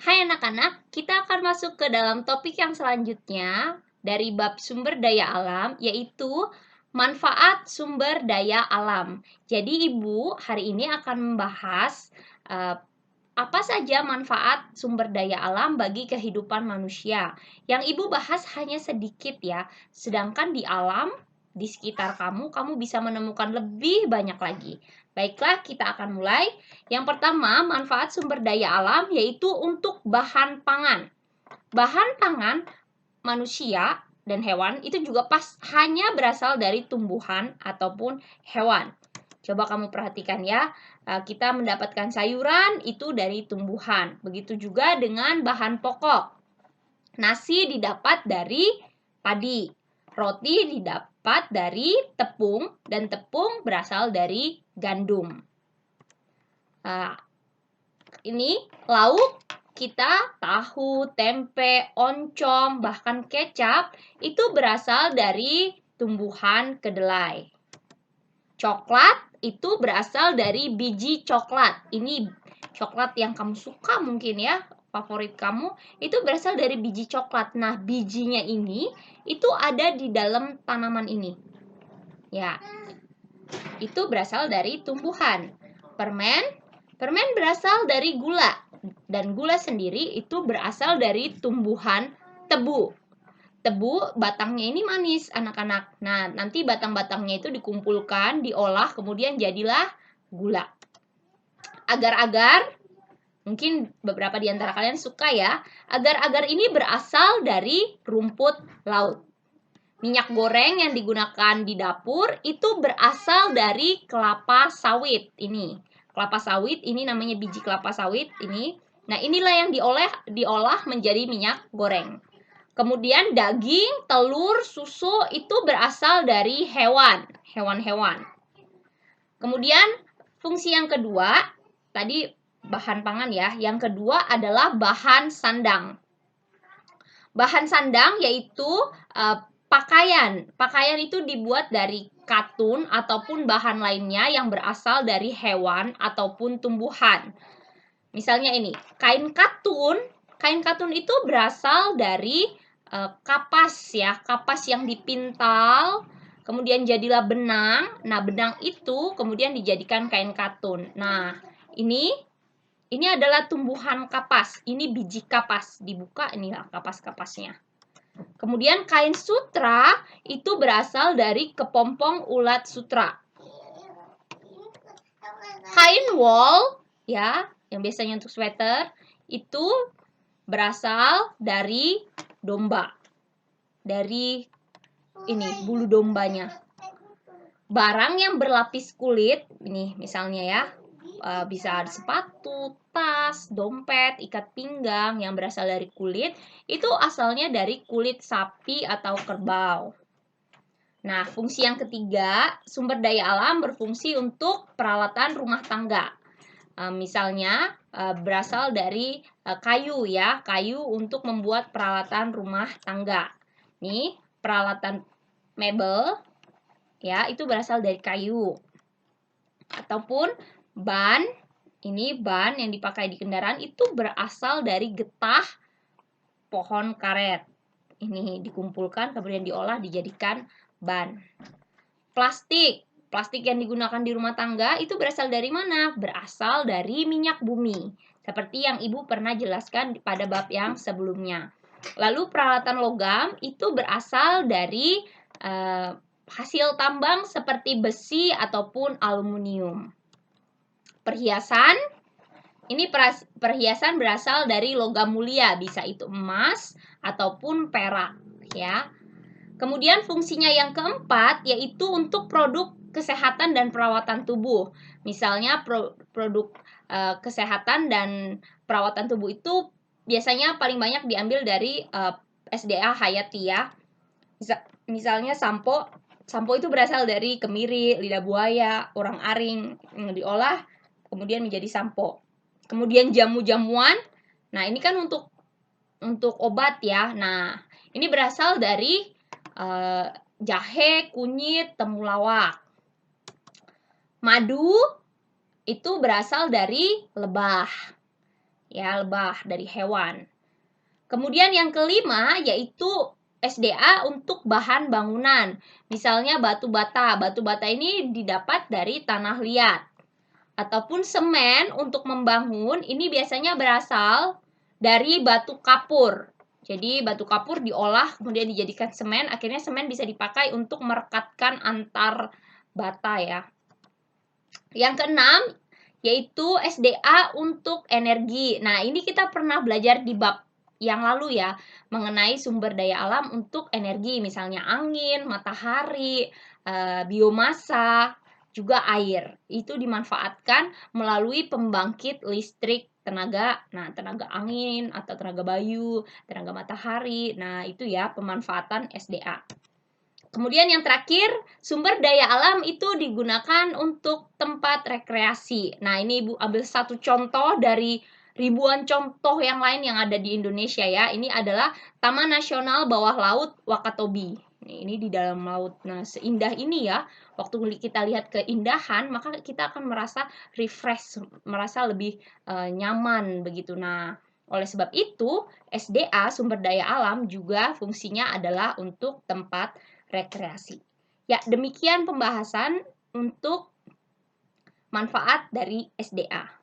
Hai anak-anak, kita akan masuk ke dalam topik yang selanjutnya dari bab sumber daya alam, yaitu manfaat sumber daya alam. Jadi Ibu hari ini akan membahas apa saja manfaat sumber daya alam bagi kehidupan manusia. Yang Ibu bahas hanya sedikit ya, sedangkan di alam, di sekitar kamu bisa menemukan lebih banyak lagi. Baiklah, kita akan mulai. Yang pertama, manfaat sumber daya alam yaitu untuk bahan pangan. Bahan pangan manusia dan hewan itu juga hanya berasal dari tumbuhan ataupun hewan. Coba kamu perhatikan ya, kita mendapatkan sayuran itu dari tumbuhan. Begitu juga dengan bahan pokok. Nasi didapat dari padi, roti didapat dari tepung, dan tepung berasal dari gandum. Ini lauk kita, tahu, tempe, oncom, bahkan kecap itu berasal dari tumbuhan kedelai. Coklat itu berasal dari biji coklat. Ini coklat yang kamu suka mungkin ya, favorit kamu, itu berasal dari biji coklat. Nah, bijinya ini itu ada di dalam tanaman ini. Ya, itu berasal dari tumbuhan. Permen berasal dari gula. Dan gula sendiri itu berasal dari tumbuhan tebu. Tebu batangnya ini manis anak-anak. Nah, nanti batang-batangnya itu dikumpulkan, diolah, kemudian jadilah gula. Agar-agar, mungkin beberapa di antara kalian suka ya. Agar-agar ini berasal dari rumput laut. Minyak goreng yang digunakan di dapur itu berasal dari kelapa sawit ini. Kelapa sawit ini namanya biji kelapa sawit ini. Nah, inilah yang diolah menjadi minyak goreng. Kemudian daging, telur, susu itu berasal dari hewan-hewan. Kemudian fungsi yang kedua, tadi bahan pangan ya. Yang kedua adalah bahan sandang. Bahan sandang yaitu pakaian. Pakaian itu dibuat dari katun ataupun bahan lainnya yang berasal dari hewan ataupun tumbuhan. Misalnya ini, kain katun. Kain katun itu berasal dari kapas ya, kapas yang dipintal, kemudian jadilah benang. Nah, benang itu kemudian dijadikan kain katun. Nah, ini adalah tumbuhan kapas. Ini biji kapas. Dibuka, inilah kapas-kapasnya. Kemudian kain sutra itu berasal dari kepompong ulat sutra. Kain wool ya, yang biasanya untuk sweater itu berasal dari domba. Dari ini bulu dombanya. Barang yang berlapis kulit, ini misalnya ya, bisa sepatu, tas, dompet, ikat pinggang yang berasal dari kulit, itu asalnya dari kulit sapi atau kerbau. Nah, fungsi yang ketiga, sumber daya alam berfungsi untuk peralatan rumah tangga. Misalnya berasal dari kayu ya, kayu untuk membuat peralatan rumah tangga. Nih, peralatan mebel ya, itu berasal dari kayu. Ataupun ban, ini ban yang dipakai di kendaraan itu berasal dari getah pohon karet. Ini dikumpulkan kemudian diolah dijadikan ban. Plastik yang digunakan di rumah tangga itu berasal dari mana? Berasal dari minyak bumi. Seperti yang Ibu pernah jelaskan pada bab yang sebelumnya. Lalu peralatan logam itu berasal dari hasil tambang seperti besi ataupun aluminium. Perhiasan, ini perhiasan berasal dari logam mulia, bisa itu emas ataupun perak ya. Kemudian fungsinya yang keempat yaitu untuk produk kesehatan dan perawatan tubuh. Misalnya produk kesehatan dan perawatan tubuh itu biasanya paling banyak diambil dari SDA Hayati ya. Misalnya sampo itu berasal dari kemiri, lidah buaya, orang-aring yang diolah kemudian menjadi sampo. Kemudian jamu-jamuan, nah ini kan untuk obat ya. Nah, ini berasal dari jahe, kunyit, temulawak. Madu itu berasal dari lebah. ya, lebah dari hewan. Kemudian yang kelima yaitu SDA untuk bahan bangunan. Misalnya batu bata. Batu bata ini didapat dari tanah liat. Ataupun semen untuk membangun ini biasanya berasal dari batu kapur. Jadi batu kapur diolah kemudian dijadikan semen, akhirnya semen bisa dipakai untuk merekatkan antar bata ya. Yang keenam yaitu SDA untuk energi. Nah, ini kita pernah belajar di bab yang lalu ya, mengenai sumber daya alam untuk energi, misalnya angin, matahari, biomasa, juga air. Itu dimanfaatkan melalui pembangkit listrik tenaga angin atau tenaga bayu, tenaga matahari. Nah, itu ya pemanfaatan SDA. Kemudian yang terakhir, sumber daya alam itu digunakan untuk tempat rekreasi. Nah, ini Ibu ambil satu contoh dari ribuan contoh yang lain yang ada di Indonesia ya. Ini adalah Taman Nasional Bawah Laut Wakatobi. Ini di dalam laut. Nah, seindah ini ya. Waktu kita lihat keindahan, maka kita akan merasa refresh, merasa lebih nyaman begitu. Nah, oleh sebab itu, SDA, sumber daya alam, juga fungsinya adalah untuk tempat rekreasi. Ya, demikian pembahasan untuk manfaat dari SDA.